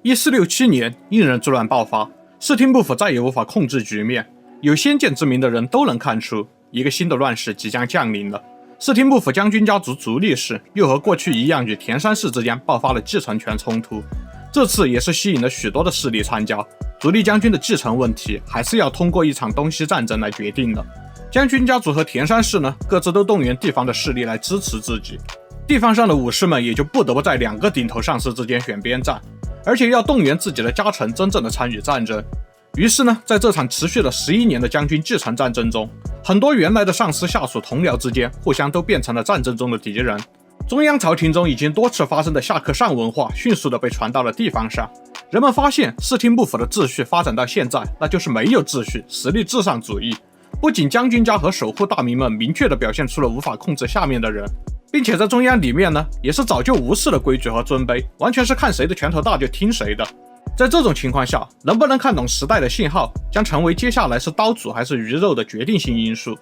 1467年，应仁之乱爆发，室町幕府再也无法控制局面。有先见之明的人都能看出，一个新的乱世即将降临了。室町幕府将军家族足利氏又和过去一样，与田山氏之间爆发了继承权冲突。这次也是吸引了许多的势力参加。足利将军的继承问题，还是要通过一场东西战争来决定的。将军家族和田山氏呢，各自都动员地方的势力来支持自己。地方上的武士们也就不得不在两个顶头上司之间选边站，而且要动员自己的家臣真正的参与战争。于是呢，在这场持续了11年的将军继承战争中，很多原来的上司下属同僚之间互相都变成了战争中的敌人。中央朝廷中已经多次发生的下克上文化迅速的被传到了地方上。人们发现室町幕府的秩序发展到现在，那就是没有秩序，实力至上主义。不仅将军家和守护大名们明确地表现出了无法控制下面的人，并且在中央里面呢，也是早就无视了规矩和尊卑，完全是看谁的拳头大就听谁的。在这种情况下，能不能看懂时代的信号，将成为接下来是刀俎还是鱼肉的决定性因素。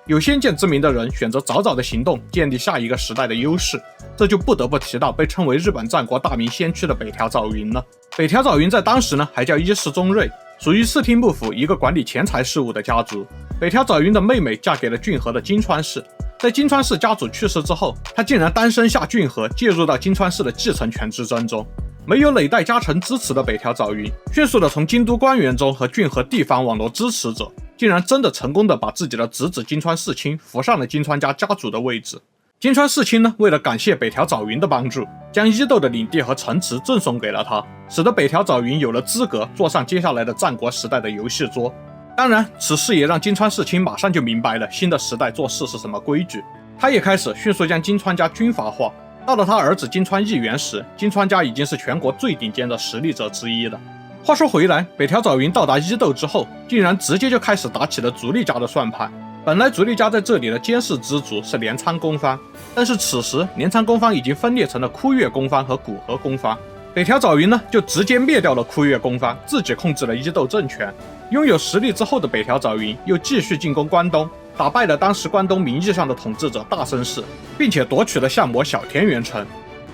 有先见之明的人选择早早的行动，建立下一个时代的优势，这就不得不提到被称为日本战国大名先驱的北条早云了。北条早云在当时呢，还叫伊势宗瑞，属于室町幕府一个管理钱财事务的家族。北条早云的妹妹嫁给了骏河的金川氏，在金川氏家主去世之后，他竟然单身下骏河，介入到金川氏的继承权之争中。没有累代家臣支持的北条早云，迅速的从京都官员中和骏河地方网络支持者，竟然真的成功的把自己的侄子金川世亲扶上了金川家家主的位置。金川世亲呢，为了感谢北条早云的帮助，将伊豆的领地和城池赠送给了他，使得北条早云有了资格坐上接下来的战国时代的游戏桌。当然，此事也让金川世亲马上就明白了新的时代做事是什么规矩，他也开始迅速将金川家军阀化。到了他儿子金川义元时，金川家已经是全国最顶尖的实力者之一了。话说回来，北条早云到达伊豆之后，竟然直接就开始打起了足利家的算盘。本来足利家在这里的监视之主是镰仓公方，但是此时镰仓公方已经分裂成了枯月公方和古河公方。北条早云呢，就直接灭掉了枯月公方，自己控制了伊豆政权。拥有实力之后的北条早云又继续进攻关东，打败了当时关东名义上的统治者大森氏，并且夺取了相模小田原城。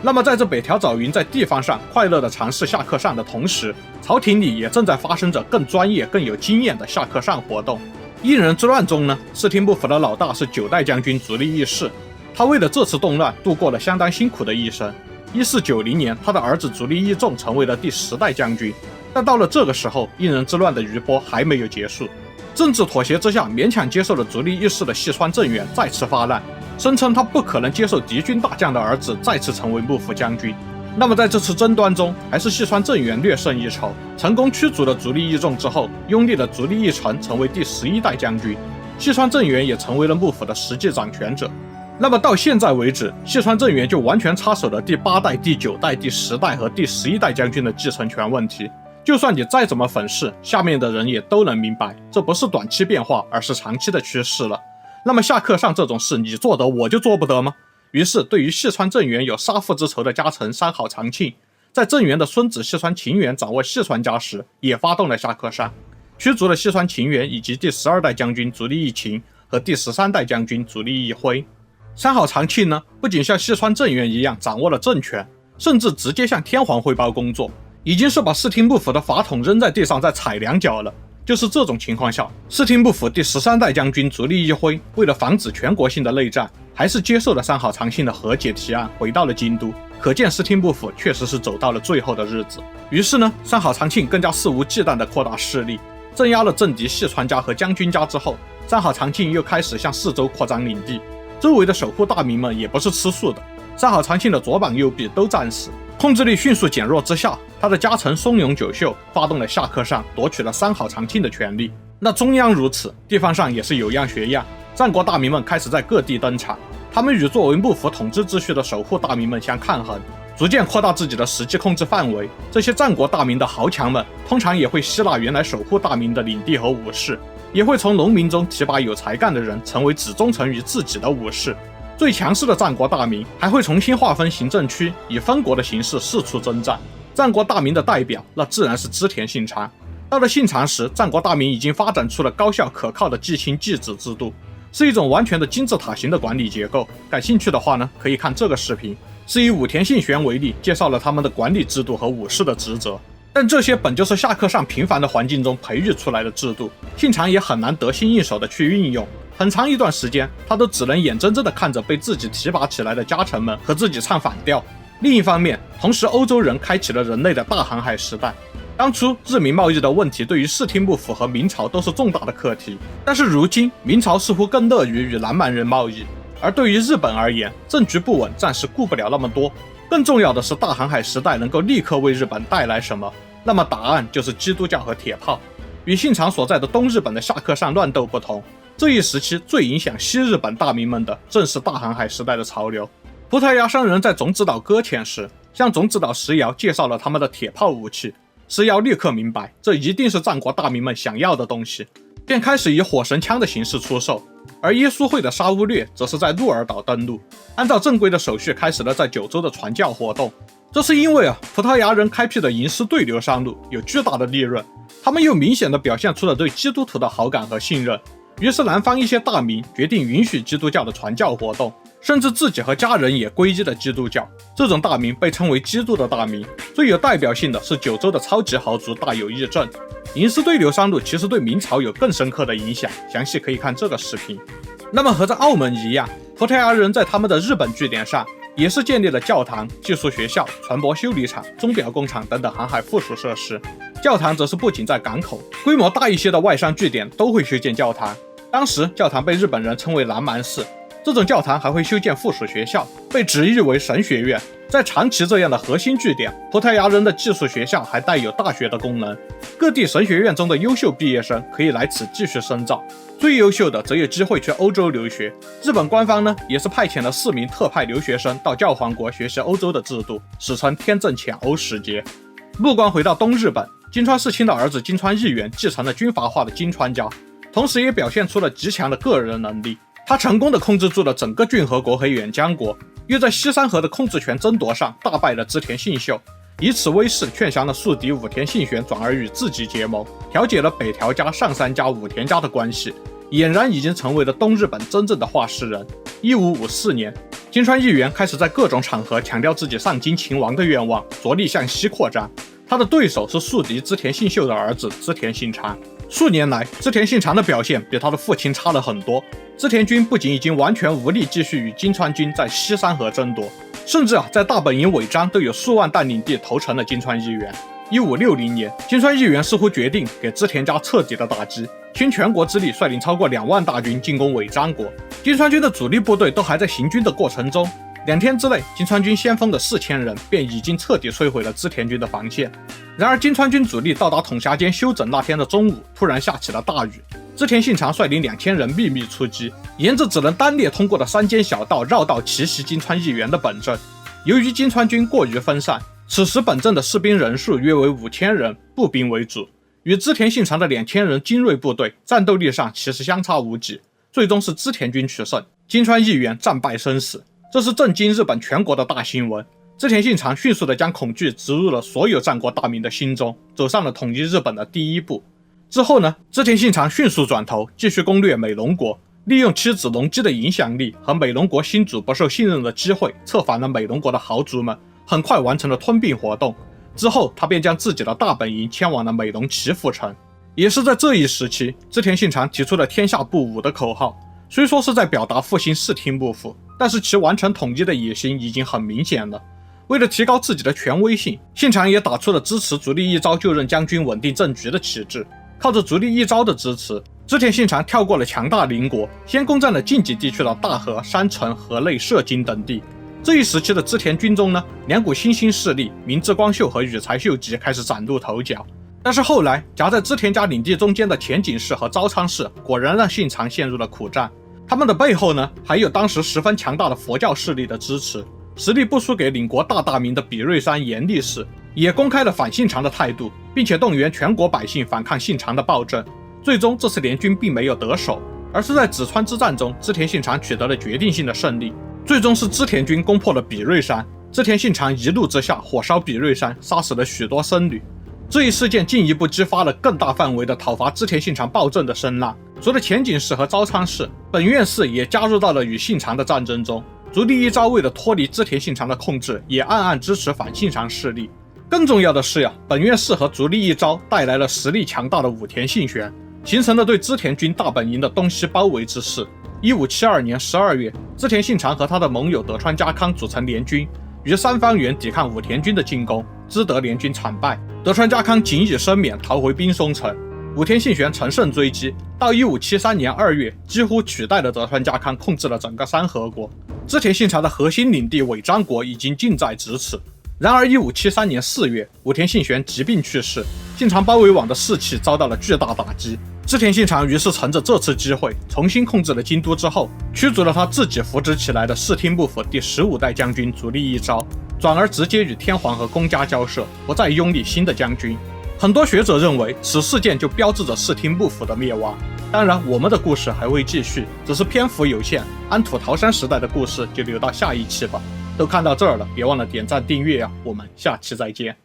那么在这北条早云在地方上快乐的尝试下克上的同时，朝廷里也正在发生着更专业更有经验的下克上活动。应仁之乱中呢，室町幕府的老大是9代将军足利义氏，他为了这次动乱度过了相当辛苦的一生。1490年，他的儿子足利义重成为了第10代将军。但到了这个时候，应仁之乱的余波还没有结束。政治妥协之下，勉强接受了足利义氏的细川政元再次发难，声称他不可能接受敌军大将的儿子再次成为幕府将军。那么在这次争端中，还是细川政元略胜一筹，成功驱逐了足利义重之后，拥立了足利义成成为第11代将军。细川政元也成为了幕府的实际掌权者。那么到现在为止，细川政元就完全插手了第8代、第9代、第10代和第11代将军的继承权问题。就算你再怎么粉饰，下面的人也都能明白，这不是短期变化，而是长期的趋势了。那么下克上这种事，你做得我就做不得吗？于是对于细川政元有杀父之仇的家臣山好长庆，在政元的孙子细川晴元掌握细川家时，也发动了下克上，驱逐了细川晴元以及第12代将军足利义晴和第13代将军足利义辉。山好长庆呢，不仅像细川政元一样掌握了政权，甚至直接向天皇汇报工作，已经是把室町幕府的法统扔在地上在踩两脚了。就是这种情况下，室町幕府第13代将军足利义辉为了防止全国性的内战，还是接受了山好长庆的和解提案，回到了京都。可见室町幕府确实是走到了最后的日子。于是呢，山好长庆更加肆无忌惮地扩大势力，镇压了政敌细川家和将军家之后，山好长庆又开始向四周扩张领地。周围的守护大名们也不是吃素的，山好长庆的左膀右臂都战死。控制力迅速减弱之下，他的家臣松永久秀发动了下克上，夺取了山好长庆的权力。那中央如此，地方上也是有样学样，战国大名们开始在各地登场，他们与作为幕府统治秩序的守护大名们相抗衡，逐渐扩大自己的实际控制范围。这些战国大名的豪强们通常也会吸纳原来守护大名的领地和武士，也会从农民中提拔有才干的人，成为只忠诚于自己的武士。最强势的战国大名还会重新划分行政区，以分国的形式四处征战。战国大名的代表，那自然是织田信长。到了信长时，战国大名已经发展出了高效可靠的继亲继子制度，是一种完全的金字塔型的管理结构。感兴趣的话呢，可以看这个视频，是以武田信玄为例，介绍了他们的管理制度和武士的职责。但这些本就是下课上平凡的环境中培育出来的制度，信长也很难得心应手的去运用。很长一段时间，他都只能眼睁睁地看着被自己提拔起来的家臣们和自己唱反调。另一方面，同时欧洲人开启了人类的大航海时代。当初日明贸易的问题对于室町幕府和明朝都是重大的课题，但是如今明朝似乎更乐于与南蛮人贸易，而对于日本而言，政局不稳，暂时顾不了那么多。更重要的是，大航海时代能够立刻为日本带来什么？那么答案就是基督教和铁炮。与信长所在的东日本的下课上乱斗不同，这一时期最影响西日本大名们的正是大航海时代的潮流。葡萄牙商人在种子岛搁浅时，向种子岛石窑介绍了他们的铁炮武器，石窑立刻明白这一定是战国大名们想要的东西，便开始以火神枪的形式出售。而耶稣会的沙乌略则是在鹿儿岛登陆，按照正规的手续开始了在九州的传教活动。这是因为葡萄牙人开辟的吟诗对流商路有巨大的利润，他们又明显地表现出了对基督徒的好感和信任，于是南方一些大名决定允许基督教的传教活动，甚至自己和家人也皈依了基督教。这种大名被称为基督的大名。最有代表性的是九州的超级豪族大有义政。吟诗对流商路其实对明朝有更深刻的影响，详细可以看这个视频。那么和在澳门一样，葡萄牙人在他们的日本据点上也是建立了教堂、技术学校、船舶修理厂、钟表工厂等等航海附属设施。教堂则是不仅在港口，规模大一些的外商据点都会修建教堂。当时教堂被日本人称为南蛮寺，这种教堂还会修建附属学校，被直译为神学院。在长崎这样的核心据点，葡萄牙人的技术学校还带有大学的功能，各地神学院中的优秀毕业生可以来此继续深造，最优秀的则有机会去欧洲留学。日本官方呢，也是派遣了4名特派留学生到教皇国学习欧洲的制度，史称天正遣欧使节。目光回到东日本，金川世卿的儿子金川义元继承了军阀化的金川家，同时也表现出了极强的个人能力。他成功地控制住了整个骏河国和远江国，又在西山河的控制权争夺上大败了织田信秀，以此威势劝降了宿敌武田信玄，转而与自己结盟，调解了北条家、上杉家、武田家的关系，俨然已经成为了东日本真正的话事人。1554年，金川义元开始在各种场合强调自己上京勤王的愿望，着力向西扩张。他的对手是宿敌织田信秀的儿子织田信长。数年来，织田信长的表现比他的父亲差了很多。织田军不仅已经完全无力继续与金川军在西山河争夺，甚至在大本营尾张都有数万担领地投诚了金川义元。1560年，金川义元似乎决定给织田家彻底的打击，倾全国之力率领超过2万大军进攻尾张国。金川军的主力部队都还在行军的过程中，2天之内，金川军先锋的4000人便已经彻底摧毁了织田军的防线。然而，金川军主力到达统辖间休整那天的中午，突然下起了大雨。织田信长率领2000人秘密出击，沿着只能单列通过的山间小道绕道奇袭金川义元的本阵。由于金川军过于分散，此时本阵的士兵人数约为5000人，步兵为主，与织田信长的2000人精锐部队战斗力上其实相差无几。最终是织田军取胜，金川义元战败身死，这是震惊日本全国的大新闻。织田信长迅速地将恐惧植入了所有战国大名的心中，走上了统一日本的第一步。之后呢，织田信长迅速转头，继续攻略美浓国，利用妻子隆基的影响力和美浓国新主不受信任的机会，策反了美浓国的豪族们，很快完成了吞并活动。之后，他便将自己的大本营迁往了美浓岐阜城。也是在这一时期，织田信长提出了天下不武的口号，虽说是在表达复兴室町幕府，但是其完成统一的野心已经很明显了。为了提高自己的权威性，信长也打出了支持足利义昭就任将军稳定政局的旗帜。靠着足利义昭的支持，织田信长跳过了强大邻国，先攻占了近畿地区的大和、山城、河内、涉津等地。这一时期的织田军中呢，2股新兴势力明智光秀和羽柴秀吉开始崭露头角。但是后来夹在织田家领地中间的田井氏和朝仓氏果然让信长陷入了苦战。他们的背后呢，还有当时十分强大的佛教势力的支持，实力不输给领国大名的比瑞山严立氏，也公开了反信长的态度，并且动员全国百姓反抗信长的暴政。最终这次联军并没有得手，而是在紫川之战中，织田信长取得了决定性的胜利。最终是织田军攻破了比瑞山，织田信长一怒之下火烧比瑞山，杀死了许多僧侣。这一事件进一步激发了更大范围的讨伐织田信长暴政的声浪。除了田井氏和朝仓氏，本院氏也加入到了与信长的战争中。足利义昭为了脱离织田信长的控制，也暗暗支持反信长势力。更重要的是呀，本院士和足利义昭带来了实力强大的武田信玄，形成了对织田军大本营的东西包围之势。1572年12月，织田信长和他的盟友德川家康组成联军，于三方原抵抗武田军的进攻，织德联军惨败，德川家康仅以生免逃回滨松城。武田信玄乘胜追击，到1573年2月，几乎取代了德川家康，控制了整个山河国。织田信长的核心领地尾张国已经近在咫尺。然而1573年4月，武田信玄疾病去世，信长包围网的士气遭到了巨大打击。织田信长于是乘着这次机会，重新控制了京都之后，驱逐了他自己扶植起来的室町幕府第15代将军足利义昭，转而直接与天皇和公家交涉，不再拥立新的将军。很多学者认为，此事件就标志着室町幕府的灭亡。当然，我们的故事还会继续，只是篇幅有限，安土桃山时代的故事就留到下一期吧。都看到这儿了，别忘了点赞订阅啊！我们下期再见。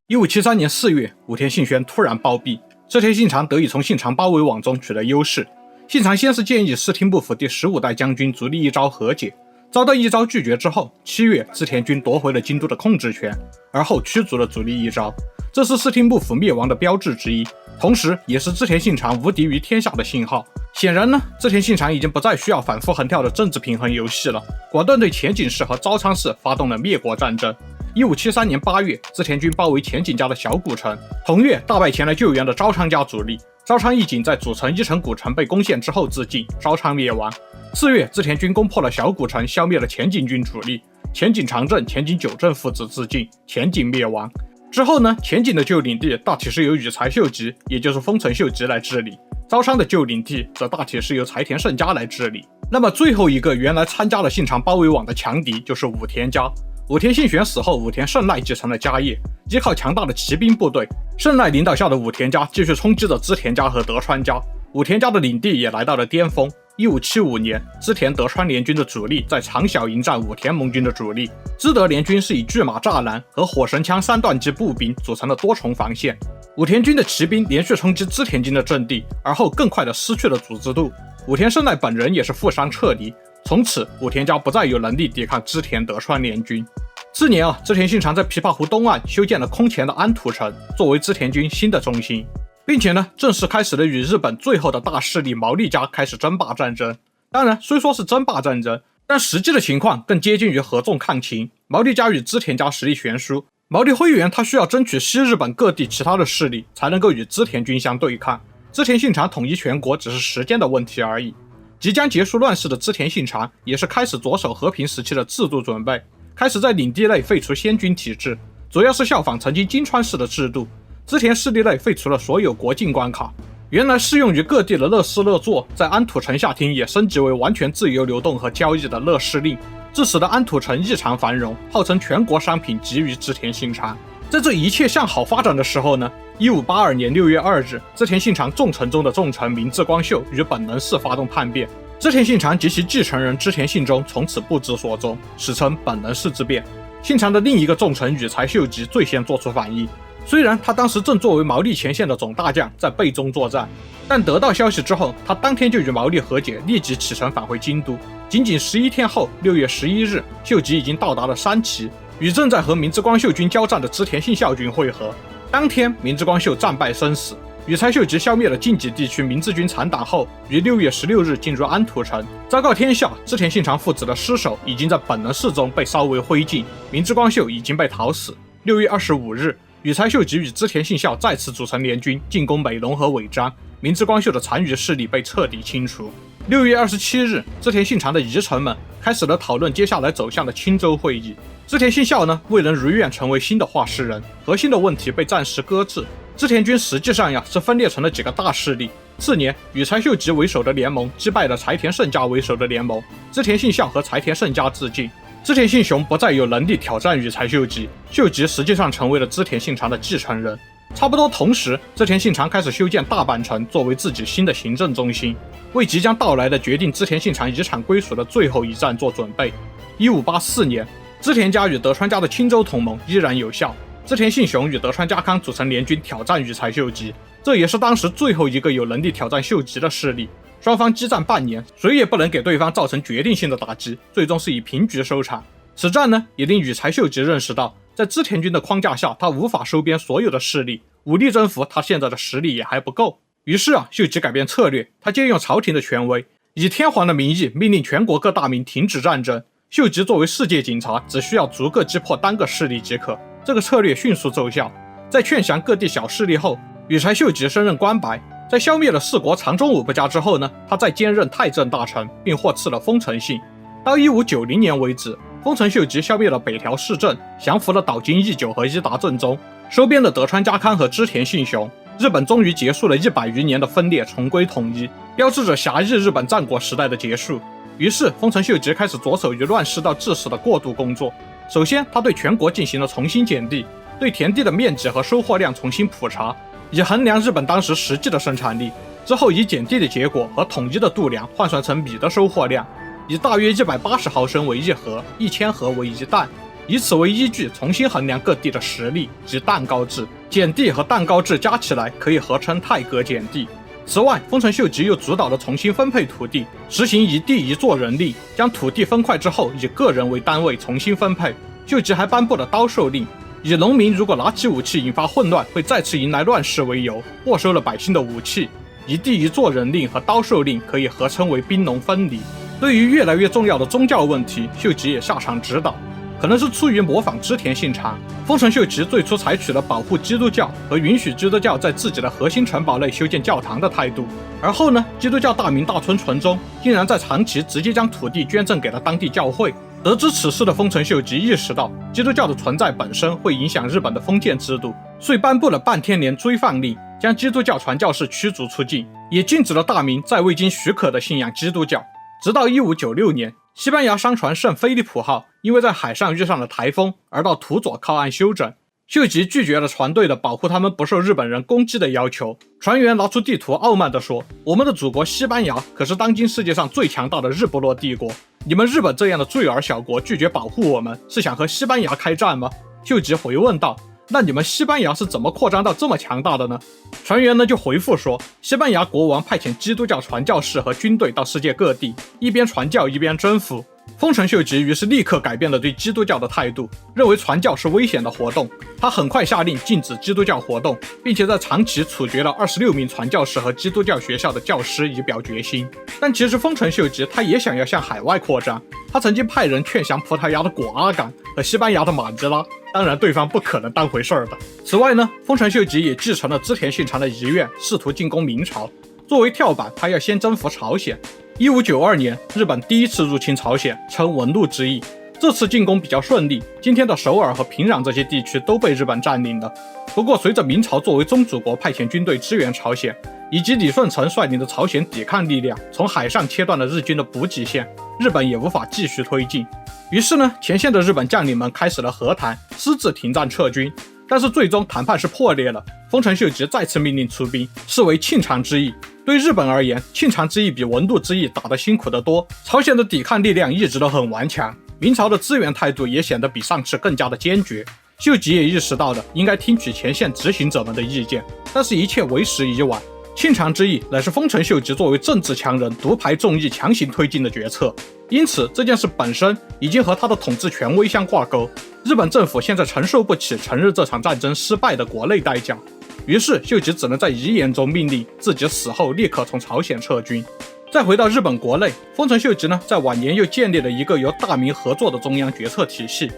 1573年4月，武田信玄突然暴毙，织田信长得以从信长包围网中取得优势。信长先是建议室町幕府第15代将军足利义昭和解，遭到义昭拒绝之后，7月织田军夺回了京都的控制权，而后驱逐了足利义昭。这是室町幕府灭亡的标志之一，同时也是织田信长无敌于天下的信号。显然呢，织田信长已经不再需要反复横跳的政治平衡游戏了，果断对前景氏和朝仓氏发动了灭国战争。1573年8月，织田军包围前景家的小谷城，同月大败前来救援的朝仓家主力，朝仓义景在主城伊城古城被攻陷之后自尽，朝仓灭亡。4月，织田军攻破了小谷城，消灭了前景军主力，前景长政、前景久政父子自尽，前景灭亡。之后呢，前景的旧领地大体是由羽柴秀吉，也就是丰臣秀吉来治理，朝仓的旧领地则大体是由柴田胜家来治理。那么最后一个原来参加了信长包围网的强敌就是武田家。武田信玄死后，武田胜赖继承了家业，依靠强大的骑兵部队，胜赖领导下的武田家继续冲击着织田家和德川家，武田家的领地也来到了巅峰。1575年，织田德川联军的主力在长小迎战武田盟军的主力，织德联军是以巨马栅栏和火神枪三段机步兵组成了多重防线。武田军的骑兵连续冲击织田军的阵地，而后更快地失去了组织度。武田胜赖本人也是负伤撤离，从此武田家不再有能力抵抗织田德川联军。次年织田信长在琵琶湖东岸修建了空前的安土城，作为织田军新的中心，并且正式开始了与日本最后的大势力毛利家开始争霸战争。当然，虽说是争霸战争，但实际的情况更接近于合纵抗秦。毛利家与织田家实力悬殊，毛利辉元他需要争取西日本各地其他的势力，才能够与织田军相对抗。织田信长统一全国只是时间的问题而已。即将结束乱世的织田信长，也是开始着手和平时期的制度准备，开始在领地内废除先军体制，主要是效仿曾经金川市的制度。织田势力内废除了所有国境关卡，原来适用于各地的乐市乐座，在安土城下町也升级为完全自由流动和交易的乐市令，致使的安土城异常繁荣，号称全国商品集于织田信长。在这一切向好发展的时候1582年6月2日，织田信长重臣中的重臣明智光秀与本能寺发动叛变，织田信长及其继承人织田信忠从此不知所踪，史称本能寺之变。信长的另一个重臣羽柴秀吉最先做出反应，虽然他当时正作为毛利前线的总大将在背中作战，但得到消息之后，他当天就与毛利和解，立即启程返回京都。仅仅11天后，6月11日，秀吉已经到达了山崎，与正在和明智光秀军交战的织田信孝军会合。当天，明智光秀战败身死。羽柴秀吉消灭了近畿地区明智军残党后，于6月16日进入安土城，昭告天下，织田信长父子的尸首已经在本能寺中被烧为灰烬，明智光秀已经被讨死。6月25日，羽柴秀吉与织田信孝再次组成联军，进攻美浓和尾张，明智光秀的残余势力被彻底清除。6月27日，织田信长的遗臣们开始了讨论接下来走向的青州会议。织田信孝未能如愿成为新的话事人，核心的问题被暂时搁置。织田军实际上是分裂成了几个大势力。次年，羽柴秀吉为首的联盟击败了柴田胜家为首的联盟，织田信孝和柴田胜家自尽。织田信雄不再有能力挑战羽柴秀吉，秀吉实际上成为了织田信长的继承人。差不多同时，织田信长开始修建大阪城作为自己新的行政中心，为即将到来的决定织田信长遗产归属的最后一战做准备。1584年，织田家与德川家的青州同盟依然有效，织田信雄与德川家康组成联军挑战羽柴秀吉，这也是当时最后一个有能力挑战秀吉的势力。双方激战半年，谁也不能给对方造成决定性的打击，最终是以平局收场。此战也令羽柴秀吉认识到，在织田军的框架下，他无法收编所有的势力，武力征服他现在的实力也还不够。于是秀吉改变策略，他借用朝廷的权威，以天皇的名义命令全国各大名停止战争。秀吉作为世界警察，只需要逐个击破单个势力即可。这个策略迅速奏效。在劝降各地小势力后，羽柴秀吉升任关白。在消灭了四国长中武部家之后呢，他再兼任太政大臣，并获赐了丰臣姓。到1590年为止，丰臣秀吉消灭了北条氏政，降服了岛津义久和伊达政宗，收编了德川家康和织田信雄。日本终于结束了100余年的分裂，重归统一，标志着狭义日本战国时代的结束。于是丰臣秀吉开始着手于乱世到治世的过渡工作。首先，他对全国进行了重新减地，对田地的面积和收获量重新普查，以衡量日本当时实际的生产力。之后以减地的结果和统一的度量换算成米的收获量，以大约180毫升为1盒，1000盒为1担，以此为依据重新衡量各地的实力及担高制。减地和担高制加起来可以合称太阁减地。此外，丰臣秀吉又主导了重新分配土地，实行一地一作人令，将土地分块之后以个人为单位重新分配。秀吉还颁布了刀授令，以农民如果拿起武器引发混乱，会再次迎来乱世为由，没收了百姓的武器。一地一作人令和刀授令可以合称为兵农分离。对于越来越重要的宗教问题，秀吉也下场指导。可能是出于模仿织田信长，丰臣秀吉最初采取了保护基督教和允许基督教在自己的核心城堡内修建教堂的态度。而后呢，基督教大名大村纯宗竟然在长崎直接将土地捐赠给了当地教会。得知此事的丰臣秀吉意识到基督教的存在本身会影响日本的封建制度，遂颁布了半天年追放令，将基督教传教士驱逐出境，也禁止了大名在未经许可的信仰基督教。直到1596年，西班牙商船圣菲利普号因为在海上遇上了台风，而到土佐靠岸休整。秀吉拒绝了船队的保护他们不受日本人攻击的要求。船员拿出地图，傲慢地说：“我们的祖国西班牙可是当今世界上最强大的日不落帝国，你们日本这样的罪儿小国拒绝保护我们，是想和西班牙开战吗？”秀吉回问道：“那你们西班牙是怎么扩张到这么强大的呢？”船员呢就回复说，西班牙国王派遣基督教传教士和军队到世界各地，一边传教一边征服。丰臣秀吉于是立刻改变了对基督教的态度，认为传教是危险的活动。他很快下令禁止基督教活动，并且在长崎处决了26名传教士和基督教学校的教师，以表决心。但其实丰臣秀吉他也想要向海外扩张，他曾经派人劝降葡萄牙的果阿敢和西班牙的马尼拉，当然对方不可能当回事的。此外呢，丰臣秀吉也继承了织田信长的遗愿，试图进攻明朝。作为跳板，他要先征服朝鲜。1592年，日本第一次入侵朝鲜，称文禄之役。这次进攻比较顺利，今天的首尔和平壤这些地区都被日本占领了。不过，随着明朝作为宗主国派遣军队支援朝鲜，以及李舜臣率领的朝鲜抵抗力量从海上切断了日军的补给线，日本也无法继续推进。于是呢，前线的日本将领们开始了和谈，私自停战撤军。但是最终谈判是破裂了，丰臣秀吉再次命令出兵，视为庆长之役。对日本而言，庆长之役比文禄之役打得辛苦得多，朝鲜的抵抗力量一直都很顽强，明朝的支援态度也显得比上次更加的坚决。秀吉也意识到了应该听取前线执行者们的意见，但是一切为时已晚。庆长之役乃是丰臣秀吉作为政治强人独排众议强行推进的决策，因此这件事本身已经和他的统治权威相挂钩。日本政府现在承受不起承认这场战争失败的国内代价，于是秀吉只能在遗言中命令自己死后立刻从朝鲜撤军。再回到日本国内，丰臣秀吉呢，在晚年又建立了一个由大名合作的中央决策体系，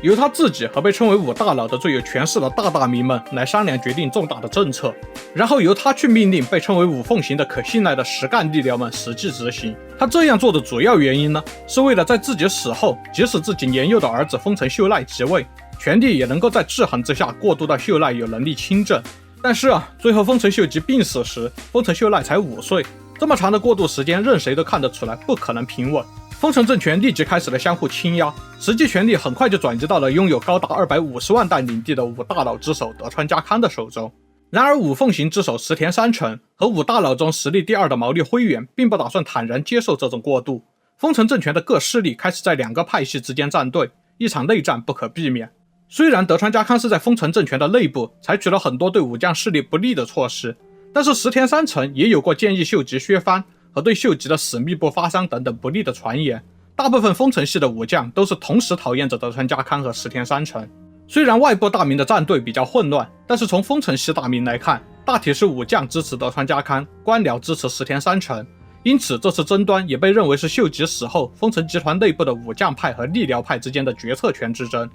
由他自己和被称为五大佬的最有权势的大名们来商量决定重大的政策，然后由他去命令被称为五奉行的可信赖的实干力量们实际执行。他这样做的主要原因呢，是为了在自己死后，即使自己年幼的儿子丰臣秀赖即位，权力也能够在制衡之下过渡到秀赖有能力亲政。但是最后丰臣秀吉病死时，丰臣秀赖才5岁，这么长的过渡时间，任谁都看得出来不可能平稳。丰臣政权立即开始了相互倾轧，实际权力很快就转移到了拥有高达250万担领地的五大佬之首德川家康的手中。然而五奉行之首石田三成和五大佬中实力第2的毛利辉元并不打算坦然接受这种过渡。丰臣政权的各势力开始在2个派系之间站队，一场内战不可避免。虽然德川家康是在丰臣政权的内部采取了很多对武将势力不利的措施，但是石田三成也有过建议秀吉削藩和对秀吉的死密不发丧等等不利的传言。大部分丰臣系的武将都是同时讨厌着德川家康和石田三成。虽然外部大名的战队比较混乱，但是从丰臣系大名来看，大体是武将支持德川家康，官僚支持石田三成。因此这次争端也被认为是秀吉死后丰臣集团内部的武将派和力僚派之间的决策权之争。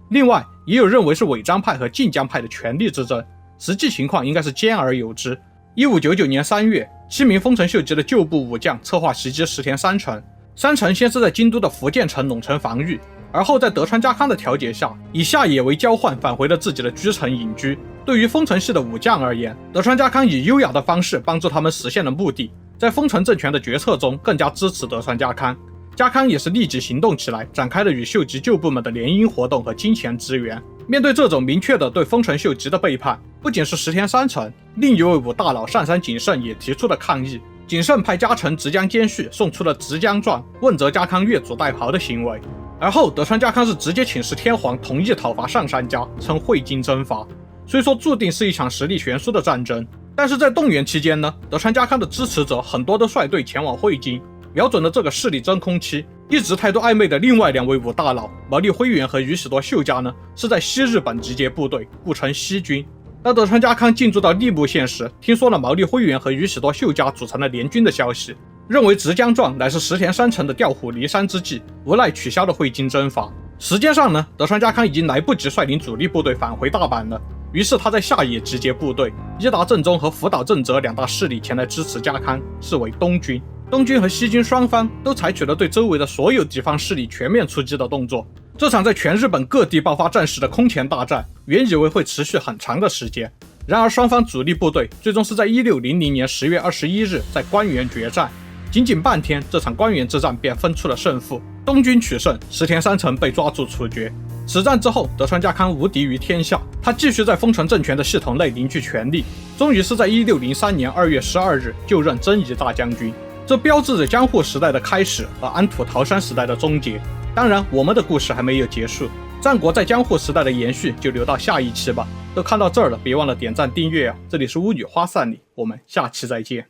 另外也有认为是尾张派和近江派的权力之争，实际情况应该是兼而有之。1599年3月，7名丰臣秀吉的旧部武将策划袭击石田三成。三成先是在京都的福建城弄城防御，而后在德川家康的调解下，以下野为交换返回了自己的居城隐居。对于丰臣系的武将而言，德川家康以优雅的方式帮助他们实现了目的，在丰臣政权的决策中更加支持德川家康。家康也是立即行动起来，展开了与秀吉旧部们的联姻活动和金钱支援。面对这种明确的对丰臣秀吉的背叛，不仅是石田三成，另一位武大佬上杉景胜也提出了抗议。景胜派家臣直江兼续送出了直江传，问责家康越俎代庖的行为。而后德川家康是直接请示天皇同意讨伐上杉家，称会津征伐。虽说注定是一场实力悬殊的战争，但是在动员期间呢，德川家康的支持者很多都率队前往会津，瞄准了这个势力真空期。一直态度暧昧的另外2位武大佬毛利辉元和宇喜多秀家呢，是在西日本集结部队，故称西军。当德川家康进驻到利木县时，听说了毛利辉元和宇喜多秀家组成了联军的消息，认为直江壮乃是石田三成的调虎离山之计，无奈取消了会津征伐。时间上呢，德川家康已经来不及率领主力部队返回大阪了，于是他在下野集结部队，伊达政宗和福岛正则2大势力前来支持家康，视为东军。东军和西军双方都采取了对周围的所有地方势力全面出击的动作。这场在全日本各地爆发战事的空前大战，原以为会持续很长的时间，然而双方主力部队最终是在1600年10月21日在关原决战。仅仅半天，这场关原之战便分出了胜负，东军取胜，石田三成被抓住处决。此战之后，德川家康无敌于天下，他继续在丰臣政权的系统内凝聚权力，终于是在1603年2月12日就任征夷大将军。这标志着江户时代的开始和安土桃山时代的终结。当然，我们的故事还没有结束，战国在江户时代的延续就留到下一期吧。都看到这儿了，别忘了点赞订阅啊！这里是巫女花散里，我们下期再见。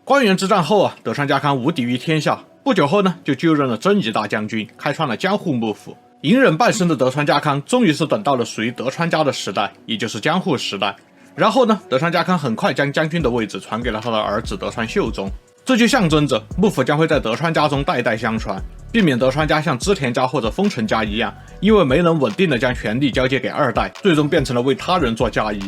关原之战后啊，德川家康无敌于天下，不久后呢就任了征夷大将军，开创了江户幕府。隐忍半生的德川家康终于是等到了属于德川家的时代，也就是江户时代。然后呢，德川家康很快将将军的位置传给了他的儿子德川秀忠，这就象征着幕府将会在德川家中代代相传，避免德川家像织田家或者丰臣家一样，因为没能稳定的将权力交接给2代，最终变成了为他人做嫁衣。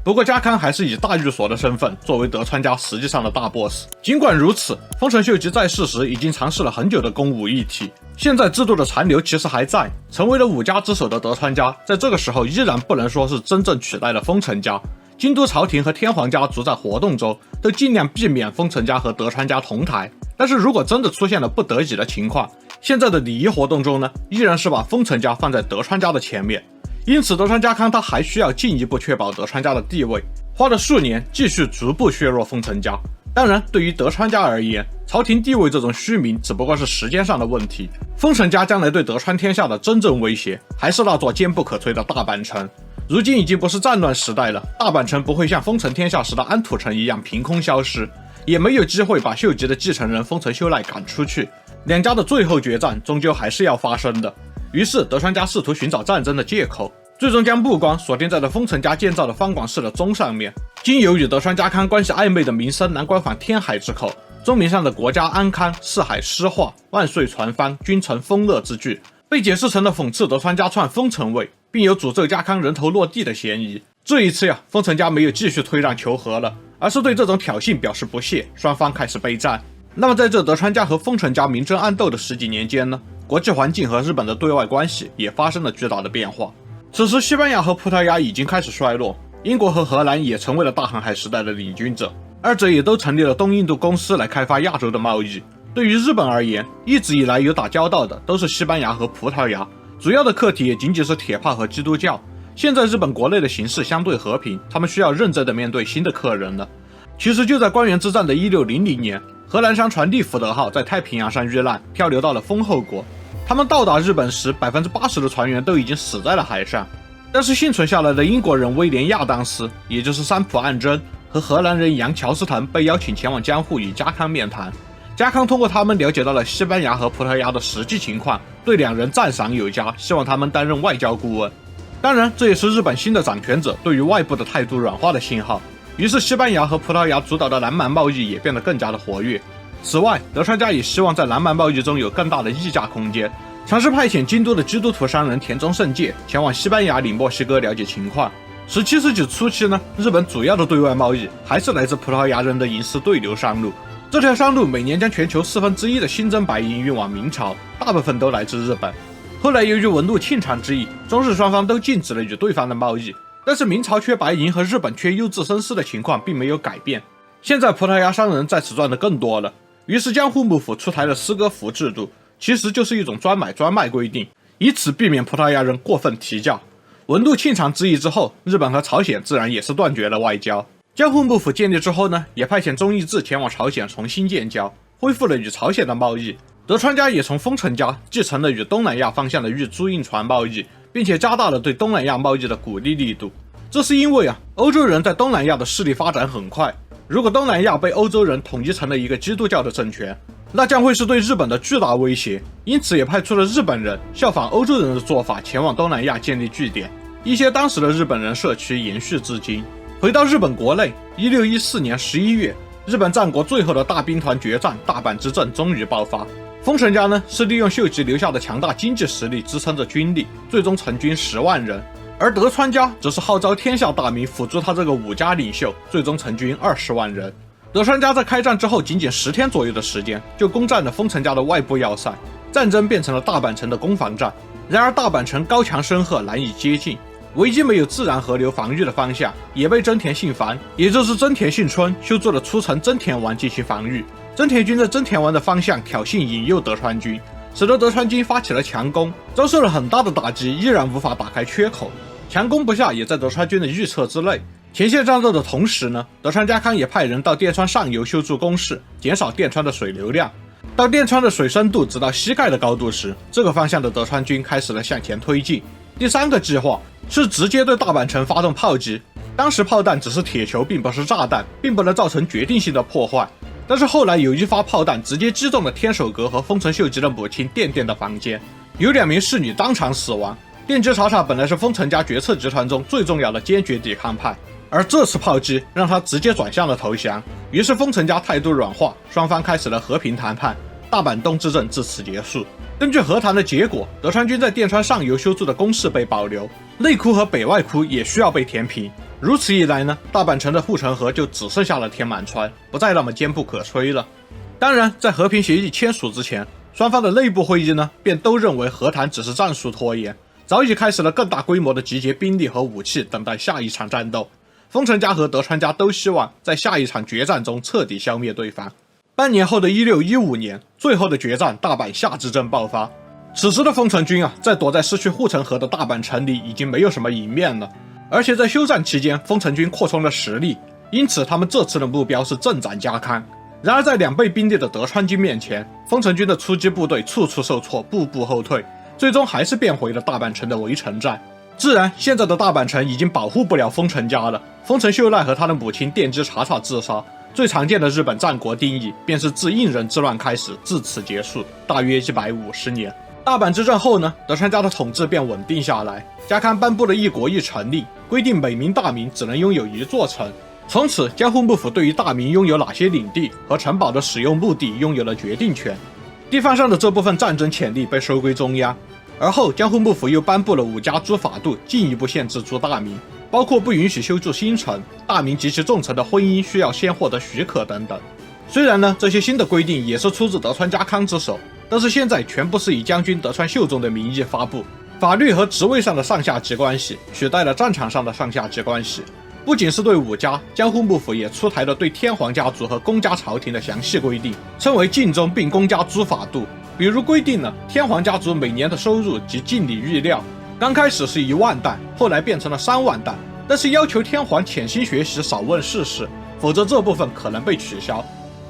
不过家康还是以大御所的身份作为德川家实际上的大 boss。 尽管如此，丰臣秀吉在世时已经尝试了很久的公武一体，现在制度的残留其实还在，成为了武家之首的德川家在这个时候依然不能说是真正取代了丰臣家。京都朝廷和天皇家族在活动中都尽量避免丰臣家和德川家同台，但是如果真的出现了不得已的情况，现在的礼仪活动中呢，依然是把丰臣家放在德川家的前面。因此德川家康他还需要进一步确保德川家的地位，花了数年继续逐步削弱丰臣家。当然，对于德川家而言，朝廷地位这种虚名只不过是时间上的问题。丰臣家将来对德川天下的真正威胁，还是那座坚不可摧的大阪城。如今已经不是战乱时代了，大阪城不会像丰臣天下时的安土城一样凭空消失，也没有机会把秀吉的继承人丰臣秀赖赶出去。两家的最后决战终究还是要发生的。于是德川家试图寻找战争的借口，最终将目光锁定在了丰臣家建造的方广寺的钟上面。经由与德川家康关系暧昧的名声南关坊天海之口，钟名上的国家安康、四海诗化、万岁传芳、君臣丰乐之句，被解释成了讽刺德川家篡丰臣位，并有诅咒家康人头落地的嫌疑。这一次呀，丰臣家没有继续推让求和了，而是对这种挑衅表示不屑，双方开始备战。那么在这德川家和丰臣家明争暗斗的10几年间呢，国际环境和日本的对外关系也发生了巨大的变化。此时西班牙和葡萄牙已经开始衰落，英国和荷兰也成为了大航海时代的领军者，二者也都成立了东印度公司来开发亚洲的贸易。对于日本而言，一直以来有打交道的都是西班牙和葡萄牙，主要的课题也仅仅是铁炮和基督教。现在日本国内的形势相对和平，他们需要认真的面对新的客人了。其实就在关原之战的1600年，荷兰商船利福德号在太平洋上遇难，漂流到了丰后国。他们到达日本时，80%的船员都已经死在了海上。但是幸存下来的英国人威廉亚当斯，也就是三浦岸真，和荷兰人杨乔斯腾被邀请前往江户与家康面谈。家康通过他们了解到了西班牙和葡萄牙的实际情况，对两人赞赏有加，希望他们担任外交顾问。当然，这也是日本新的掌权者对于外部的态度软化的信号。于是，西班牙和葡萄牙主导的南蛮贸易也变得更加的活跃。此外，德川家也希望在南蛮贸易中有更大的议价空间，尝试派遣京都的基督徒商人田中胜介前往西班牙领墨西哥了解情况。17世纪初期呢，日本主要的对外贸易还是来自葡萄牙人的银丝对流商路。这条商路每年将全球1/4的新增白银运往明朝，大部分都来自日本。后来由于文禄庆长之役，中日双方都禁止了与对方的贸易，但是明朝缺白银和日本缺优质绅士的情况并没有改变。现在葡萄牙商人在此赚得更多了，于是江户幕府出台了私割服制度，其实就是一种专买专卖规定，以此避免葡萄牙人过分提价。文禄庆长之役之后，日本和朝鲜自然也是断绝了外交。江户幕府建立之后呢，也派遣忠义治前往朝鲜重新建交，恢复了与朝鲜的贸易。德川家也从丰臣家继承了与东南亚方向的运租运船贸易，并且加大了对东南亚贸易的鼓励力度。这是因为欧洲人在东南亚的势力发展很快，如果东南亚被欧洲人统一成了一个基督教的政权，那将会是对日本的巨大威胁，因此也派出了日本人效仿欧洲人的做法，前往东南亚建立据点。一些当时的日本人社区延续至今。回到日本国内，1614年11月，日本战国最后的大兵团决战大阪之阵终于爆发。丰臣家呢是利用秀吉留下的强大经济实力支撑着军力，最终成军10万人，而德川家则是号召天下大名辅助他这个武家领袖，最终成军20万人。德川家在开战之后仅仅10天左右的时间，就攻占了丰臣家的外部要塞，战争变成了大阪城的攻防战。然而大阪城高墙深壑，难以接近，唯一没有自然河流防御的方向也被真田信繁，也就是真田信春修筑了出城真田丸进行防御。真田军在真田丸的方向挑衅引诱德川军，使得德川军发起了强攻，遭受了很大的打击，依然无法打开缺口。强攻不下也在德川军的预测之内。前线战斗的同时呢，德川家康也派人到电川上游修筑工事，减少电川的水流量。到电川的水深度直到膝盖的高度时，这个方向的德川军开始了向前推进。第3个计划是直接对大阪城发动炮击，当时炮弹只是铁球，并不是炸弹，并不能造成决定性的破坏。但是后来有一发炮弹直接击中了天守阁和丰臣秀吉的母亲电电的房间，有2名侍女当场死亡。电击查查本来是丰臣家决策集团中最重要的坚决抵抗派，而这次炮击让他直接转向了投降。于是丰臣家态度软化，双方开始了和平谈判，大阪东之阵至此结束。根据和谈的结果，德川军在电川上游修筑的工事被保留，内窟和北外窟也需要被填平。如此一来呢，大阪城的护城河就只剩下了天满川，不再那么坚不可摧了。当然，在和平协议签署之前，双方的内部会议呢，便都认为和谈只是战术拖延，早已开始了更大规模的集结兵力和武器，等待下一场战斗。丰臣家和德川家都希望在下一场决战中彻底消灭对方。半年后的1615年，最后的决战大阪夏之阵爆发。此时的丰臣军在躲在失去护城河的大阪城里已经没有什么赢面了，而且在休战期间，丰臣军扩充了实力，因此他们这次的目标是镇斩家康。然而在2倍兵力的德川军面前，丰臣军的出击部队处处受挫，步步后退，最终还是变回了大阪城的围城战。自然，现在的大阪城已经保护不了丰臣家了。丰臣秀赖和他的母亲电击查查自杀，最常见的日本战国定义便是自应仁之乱开始，至此结束，大约150年。大阪之战后呢，德川家的统治便稳定下来，家康颁布了一国一城令，规定每名大名只能拥有1座城。从此，江户幕府对于大名拥有哪些领地和城堡的使用目的拥有了决定权，地方上的这部分战争潜力被收归中央。而后，江户幕府又颁布了5家诸法度，进一步限制诸大名，包括不允许修筑新城，大名及其重臣的婚姻需要先获得许可等等。虽然呢，这些新的规定也是出自德川家康之手，但是现在全部是以将军德川秀忠的名义发布，法律和职位上的上下级关系取代了战场上的上下级关系。不仅是对武家，江户幕府也出台了对天皇家族和公家朝廷的详细规定，称为晋中并公家诸法度。比如规定了天皇家族每年的收入及进礼预料，刚开始是1万担，后来变成了3万担，但是要求天皇潜心学习，少问世事，否则这部分可能被取消。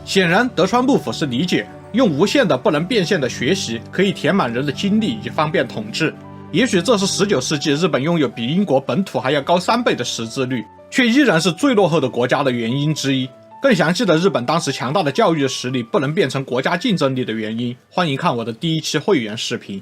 显然，德川幕府是理解用无限的不能变现的学习可以填满人的精力，以方便统治。也许这是19世纪日本拥有比英国本土还要高3倍的识字率，却依然是最落后的国家的原因之一。更详细的日本当时强大的教育实力不能变成国家竞争力的原因，欢迎看我的第1期会员视频。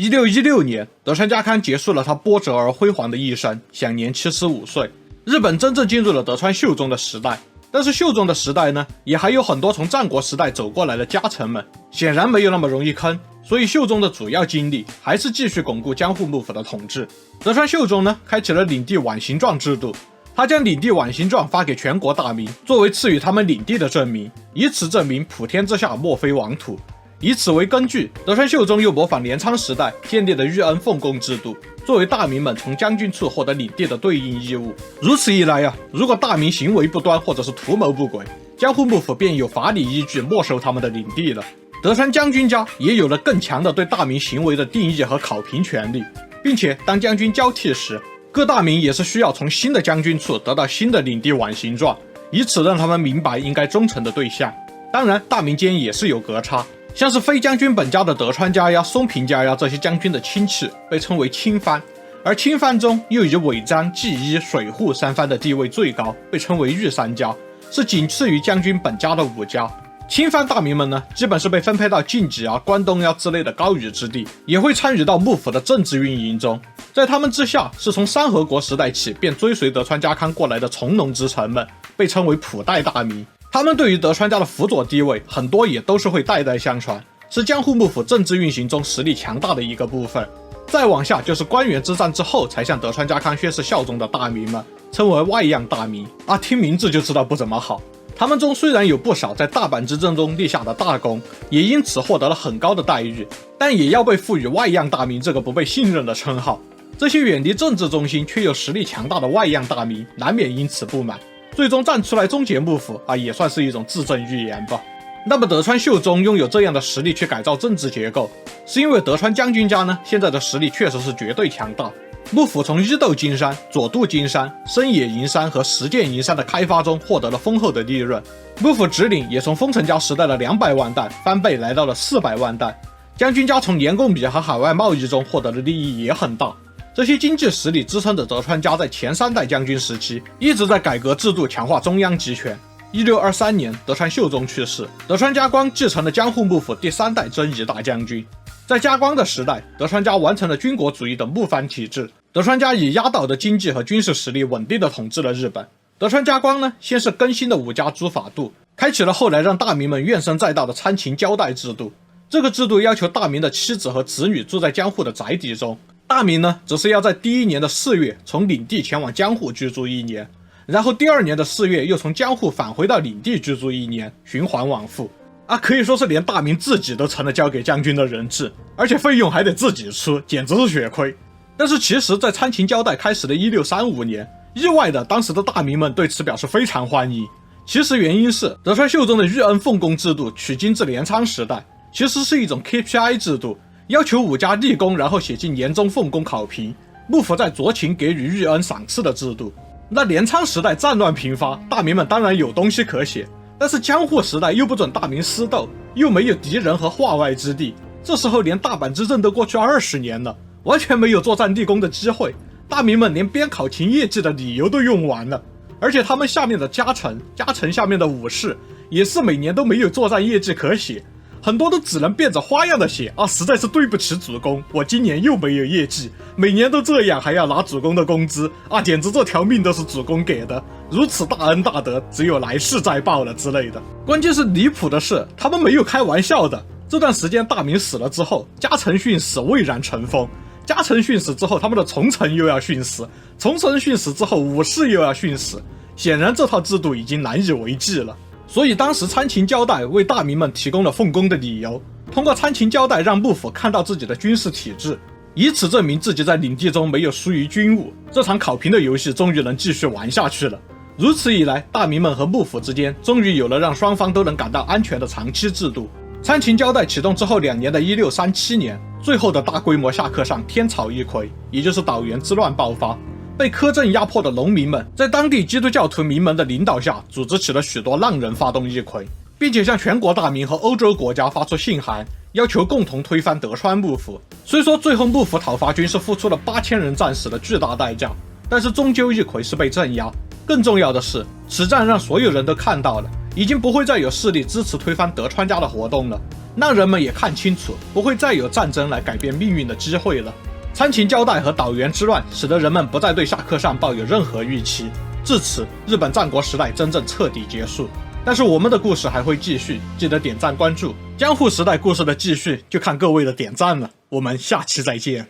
1616年，德川家康结束了他波折而辉煌的一生，享年75岁。日本真正进入了德川秀忠的时代。但是秀忠的时代呢，也还有很多从战国时代走过来的家臣们，显然没有那么容易坑，所以秀忠的主要精力还是继续巩固江户幕府的统治。德川秀忠呢，开启了领地晚行状制度，他将领地晚行状发给全国大民，作为赐予他们领地的证明，以此证明普天之下莫非王土。以此为根据，德川秀忠又模仿镰仓时代建立的御恩奉公制度，作为大民们从将军处获得领地的对应义务。如此一来如果大民行为不端或者是图谋不轨，江户幕府便有法理依据没收他们的领地了。德川将军家也有了更强的对大民行为的定义和考评权利，并且当将军交替时，各大民也是需要从新的将军处得到新的领地晚行状，以此让他们明白应该忠诚的对象。当然，大民间也是有隔差。像是非将军本家的德川家呀、松平家呀这些将军的亲戚被称为亲藩，而亲藩中又以尾张、纪伊、水户三藩的地位最高，被称为御三家，是仅次于将军本家的五家。亲藩大名们呢，基本是被分配到晋级啊、关东呀之类的高羽之地，也会参与到幕府的政治运营中。在他们之下，是从三河国时代起便追随德川家康过来的从农之臣们，被称为普代大名。他们对于德川家的辅佐地位，很多也都是会代代相传，是江户幕府政治运行中实力强大的一个部分。再往下就是关原之战之后才向德川家康宣誓效忠的大名们，称为外样大名啊，听名字就知道不怎么好。他们中虽然有不少在大阪之争中立下的大功，也因此获得了很高的待遇，但也要被赋予外样大名这个不被信任的称号。这些远离政治中心却又实力强大的外样大名，难免因此不满，最终站出来终结幕府啊，也算是一种自证预言吧。那么德川秀忠拥有这样的实力去改造政治结构，是因为德川将军家呢现在的实力确实是绝对强大。幕府从伊豆金山、佐渡金山、深野银山和石见银山的开发中获得了丰厚的利润，幕府直领也从丰臣家时代的200万担翻倍来到了400万担。将军家从盐贡比和海外贸易中获得的利益也很大。这些经济实力支撑着德川家在前3代将军时期一直在改革制度，强化中央集权。1623年，德川秀忠去世，德川家光继承了江户幕府第3代征夷大将军。在家光的时代，德川家完成了军国主义的幕藩体制，德川家以压倒的经济和军事实力稳定地统治了日本。德川家光呢，先是更新了武家诸法度，开启了后来让大名们怨声载道的参勤交代制度。这个制度要求大名的妻子和子女住在江户的宅邸中，大名呢只是要在第1年的4月从领地前往江户居住1年，然后第2年的4月又从江户返回到领地居住1年，循环往复啊，可以说是连大名自己都成了交给将军的人质，而且费用还得自己出，简直是血亏。但是其实在参勤交代开始的1635年，意外的当时的大名们对此表示非常欢迎。其实原因是德川秀忠的御恩奉公制度取经自镰仓时代，其实是一种 KPI 制度，要求武家立功然后写进年终奉公考评，幕府在酌情给予御恩赏赐的制度。那镰仓时代战乱频发，大名们当然有东西可写，但是江户时代又不准大名私斗，又没有敌人和化外之地，这时候连大阪之阵都过去20年了，完全没有作战立功的机会，大名们连边考勤业绩的理由都用完了。而且他们下面的家臣下面的武士也是每年都没有作战业绩可写，很多都只能变着花样的写啊，实在是对不起主公，我今年又没有业绩，每年都这样还要拿主公的工资啊，简直这条命都是主公给的，如此大恩大德只有来世再报了之类的。关键是离谱的是，他们没有开玩笑的，这段时间大名死了之后，家臣殉死蔚然成风，家臣殉死之后，他们的从臣又要殉死，从臣殉死之后，武士又要殉死，显然这套制度已经难以为继了。所以当时参勤交代为大名们提供了奉公的理由，通过参勤交代让幕府看到自己的军事体制，以此证明自己在领地中没有疏于军务，这场考评的游戏终于能继续玩下去了。如此一来，大名们和幕府之间终于有了让双方都能感到安全的长期制度。参勤交代启动之后2年的1637年，最后的大规模下课上天草一揆，也就是岛原之乱爆发。被苛政压迫的农民们在当地基督教徒名门的领导下，组织起了许多浪人发动议揆，并且向全国大民和欧洲国家发出信函，要求共同推翻德川幕府。虽说最后幕府讨伐军是付出了8000人战死的巨大代价，但是终究议揆是被镇压。更重要的是，此战让所有人都看到了，已经不会再有势力支持推翻德川家的活动了。让人们也看清楚不会再有战争来改变命运的机会了。参勤交代和岛原之乱使得人们不再对下克上抱有任何预期，至此日本战国时代真正彻底结束。但是我们的故事还会继续，记得点赞关注。江户时代故事的继续就看各位的点赞了，我们下期再见。